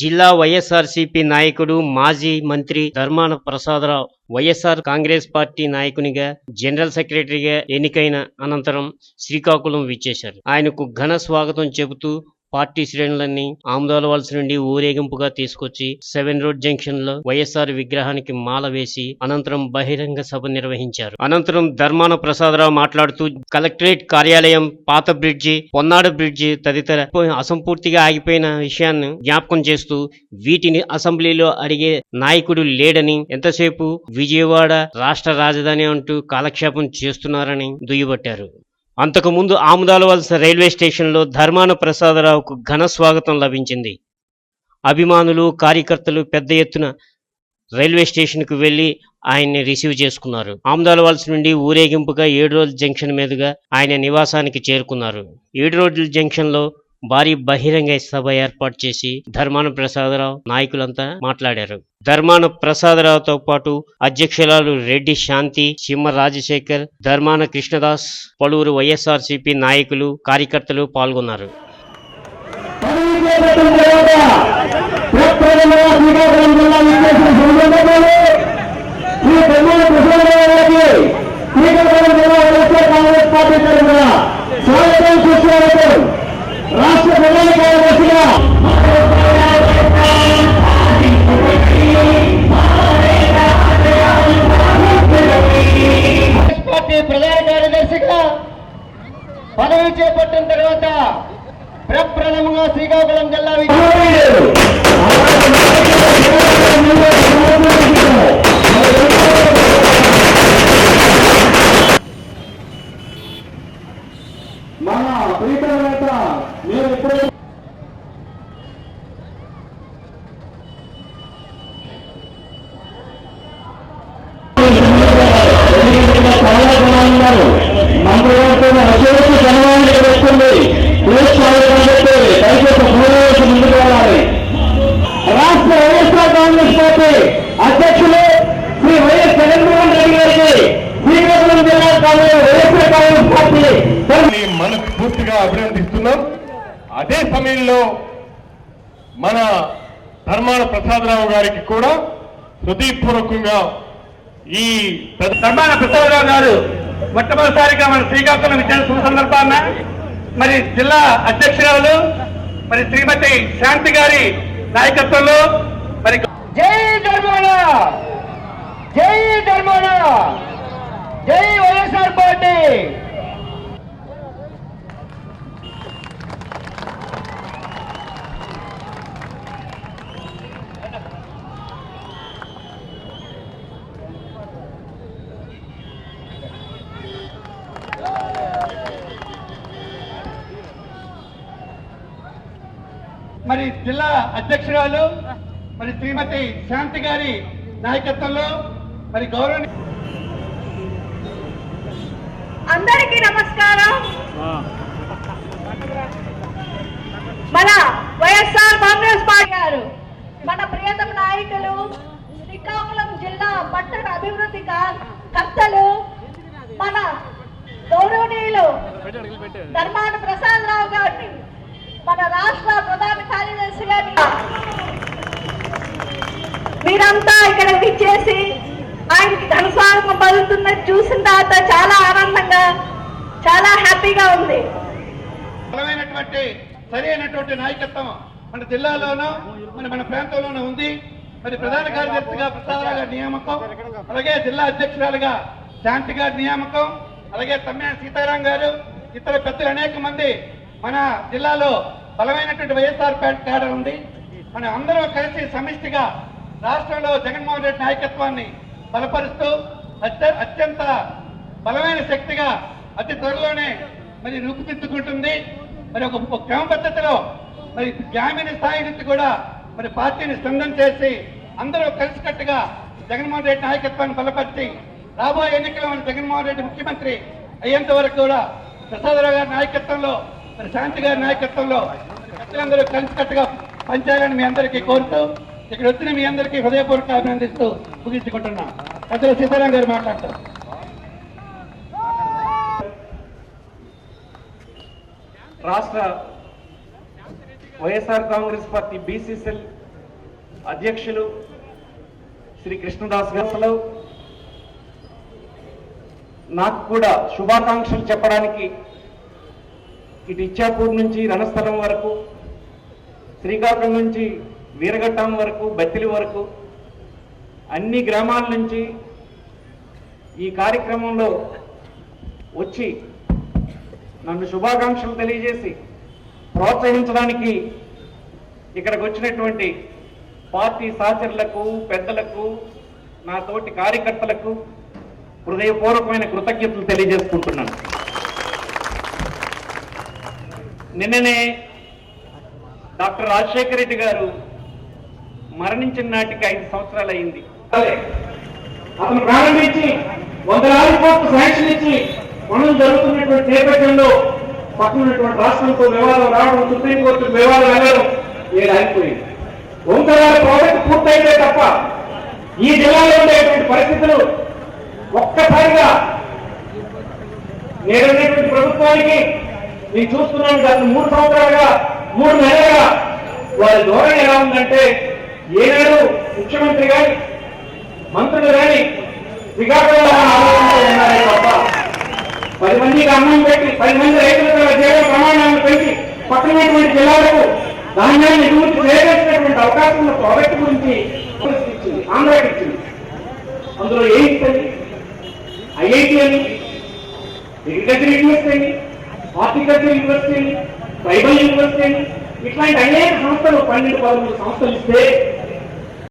జిల్లా వైఎస్ఆర్సీపీ నాయకుడు మాజీ మంత్రి ధర్మాన ప్రసాదరావు వైఎస్ఆర్ కాంగ్రెస్ పార్టీ నాయకునిగా జనరల్ సెక్రటరీగా ఎన్నికైన అనంతరం శ్రీకాకుళం విచ్చేశారు. ఆయనకు ఘన స్వాగతం చెబుతూ పార్టీ శ్రేణులన్నీ ఆముదాలవలస నుండి ఊరేగింపుగా తీసుకొచ్చి 7 రోడ్ జంక్షన్ లో వైఎస్ఆర్ విగ్రహానికి మాల వేసి అనంతరం బహిరంగ సభ నిర్వహించారు. అనంతరం ధర్మాన ప్రసాదరావు మాట్లాడుతూ కలెక్టరేట్ కార్యాలయం, పాత బ్రిడ్జి, పొన్నాడు బ్రిడ్జి తదితర అసంపూర్తిగా ఆగిపోయిన విషయాన్ని జ్ఞాపకం చేస్తూ వీటిని అసెంబ్లీలో అడిగే నాయకుడు లేడని, ఎంతసేపు విజయవాడ రాష్ట్ర రాజధాని అంటూ కాలక్షేపం చేస్తున్నారని దుయ్యబట్టారు. అంతకుముందు ఆముదాలవలస రైల్వే స్టేషన్లో ధర్మాన ప్రసాదరావుకు ఘన స్వాగతం లభించింది. అభిమానులు, కార్యకర్తలు పెద్ద ఎత్తున రైల్వే స్టేషన్కు వెళ్లి ఆయన్ని రిసీవ్ చేసుకున్నారు. ఆముదాలవలస నుండి ఊరేగింపుగా 7 రోడ్ల జంక్షన్ మీదుగా ఆయన నివాసానికి చేరుకున్నారు. 7 రోడ్ల జంక్షన్లో భారీ బహిరంగ సభ ఏర్పాటు చేసి ధర్మాన ప్రసాదరావు నాయకులంతా మాట్లాడారు. ధర్మాన ప్రసాదరావుతో పాటు అధ్యక్షురాలు రెడ్డి శాంతి, సింహ రాజశేఖర్, ధర్మాన కృష్ణదాస్, పలువురు వైఎస్ఆర్సీపీ నాయకులు, కార్యకర్తలు పాల్గొన్నారు. రాష్ట్ర ప్రధాన కార్యదర్శిగా పార్టీ ప్రధాన కార్యదర్శిగా పదవి చేపట్టిన తర్వాత ప్రప్రథమంగా శ్రీకాకుళం జిల్లా మన ప్రీతం నేత మీరు ఎప్పుడు రాష్ట్ర వైఎస్ఆర్ కాంగ్రెస్ పార్టీ అధ్యక్షులు శ్రీ వైఎస్ జగన్మోహన్ రెడ్డి గారికి శ్రీకాకుళం జిల్లా వైఎస్ఆర్ కాంగ్రెస్ పార్టీ మనకు పూర్తిగా అభినందిస్తున్నాం. అదే సమయంలో మన ధర్మాన ప్రసాదరావు గారికి కూడా హృదయపూర్వకంగా ఈ ధర్మాన ప్రసాదరావు గారు మొట్టమొదటిసారిగా మన శ్రీకాకుళం విద్యా సందర్భాన మరి జిల్లా అధ్యక్షురాలు మరి శ్రీమతి శాంతి గారి నాయకత్వంలో మరి జై ధర్మాన, జై ధర్మాన, జై వైఎస్ఆర్ పార్టీ. మరి జిల్లా అధ్యక్షురాలు మరి శ్రీమతి శాంతి గారి నాయకత్వంలో మరి గౌరవ అందరికీ నమస్కారం. మన వైఎస్ఆర్ కాంగ్రెస్ పార్టీ గారు మన ప్రియతమ నాయకులు, శ్రీకాకుళం జిల్లా పట్టణ అభివృద్ధి కర్తలు, మన గౌరవనీయులు ధర్మాన ప్రసాదరావు గారిని మన రాష్ట్ర ప్రధాన కార్యదర్శి గారిని మీరంతా ఇక్కడ విచ్చేసి ఆయనకి ఘనస్వాగతం పలుకుతున్నది చూసిన తర్వాత చాలా ఆనందంగా, చాలా హ్యాపీగా ఉంది. బలమైనటువంటి సరైనటువంటి నాయకత్వం మన జిల్లాలోనూ మన ప్రాంతంలోనూ ఉంది. మరి ప్రధాన కార్యదర్శిగా ప్రసాదరావు గారి నియామకం, అలాగే జిల్లా అధ్యక్షురాలుగా శాంతి గారి నియామకం, అలాగే తమ్మిన సీతారాం గారు, ఇతర పెద్దలు అనేక మంది మన జిల్లాలో బలమైనటువంటి వైఎస్ఆర్ క్యాడర్ ఉంది. మనం అందరం కలిసి సమిష్టిగా రాష్ట్రంలో జగన్మోహన్ రెడ్డి నాయకత్వాన్ని బలపరుస్తూ అత్యంత బలమైన శక్తిగా అతి త్వరలోనే మరి రూపుదిద్దుకుంటుంది. మరి ఒక క్రమ పద్ధతిలో మరి గ్రామీణ స్థాయి నుంచి కూడా మరి పార్టీని స్పందన చేసి అందరూ కలిసికట్టుగా జగన్మోహన్ రెడ్డి నాయకత్వాన్ని బలపరిచి రాబోయే ఎన్నికల్లో మన జగన్మోహన్ రెడ్డి ముఖ్యమంత్రి అయ్యేంత వరకు కూడా ప్రసాదరావు గారి నాయకత్వంలో మరి శాంతి గారి నాయకత్వంలో ప్రజలందరూ కలిసికట్టుగా పనిచేయాలని మీ అందరికీ కోరుతూ ఇక్కడ వచ్చిన మీ అందరికీ హృదయపూర్వక అభినందిస్తూ ముగించుకుంటున్నాం. పెద్దలు సీతారాం గారు మాట్లాడతారు. రాష్ట్ర వైఎస్ఆర్ కాంగ్రెస్ పార్టీ బీసీసీఎల్ అధ్యక్షులు శ్రీ కృష్ణదాస్ గారు నాకు కూడా శుభాకాంక్షలు చెప్పడానికి ఇటు ఇచ్చాపూర్ నుంచి రణస్థలం వరకు, శ్రీకాకుళం నుంచి వీరఘట్టం వరకు, బత్తిలి వరకు అన్ని గ్రామాల నుంచి ఈ కార్యక్రమంలో వచ్చి నన్ను శుభాకాంక్షలు తెలియజేసి ప్రోత్సహించడానికి ఇక్కడికి వచ్చినటువంటి పార్టీ సహచరులకు, పెద్దలకు, నా తోటి కార్యకర్తలకు హృదయపూర్వకమైన కృతజ్ఞతలు తెలియజేసుకుంటున్నాను. నిన్ననే డాక్టర్ రాజశేఖర రెడ్డి గారు మరణించిన నాటికి 5 సంవత్సరాలు అయింది. అతను ప్రారంభించి 100 కోట్లు శాంక్షన్ ఇచ్చి పనులు జరుగుతున్నటువంటి నేపథ్యంలో పక్కనటువంటి రాష్ట్రంతో వివాదం రావడం, సుప్రీంకోర్టు వివాదం వెళ్ళడం ఏడాగిపోయింది. ఓంకారాల ప్రాజెక్టు పూర్తయితే తప్ప ఈ జిల్లాలో ఉండేటువంటి పరిస్థితులు ఒక్కసారిగా నేడున్నటువంటి ప్రభుత్వానికి నేను చూస్తున్నాను. గత 3 సంవత్సరాలుగా 3 నెలలుగా వారి ధోరణి ఎలా ఉందంటే, ఏనాడు ముఖ్యమంత్రి గాని మంత్రులు కానీ శ్రీకాకుళంలో ఉన్నారే తప్ప 10 మందికి అన్నం పెట్టి 10 మంది రైతులకు జీవన ప్రమాణాలను పెంచి పక్కనటువంటి జిల్లాలకు ధాన్యాన్ని ఎగుమతి చేయగలిగినటువంటి అవకాశం ఉన్న ప్రాజెక్టు గురించి ఇచ్చింది, ఆంధ్రాకి ఇచ్చింది. అందులో ఎయిమ్స్ అని, ఐఐటి అని, అగ్రికల్చర్ యూనివర్సిటీ అని, హార్టికల్చర్ యూనివర్సిటీ అని, ట్రైబల్ యూనివర్సిటీ అని, ఇట్లాంటి అనేక సంస్థలు 12-13 సంస్థలు ఇస్తే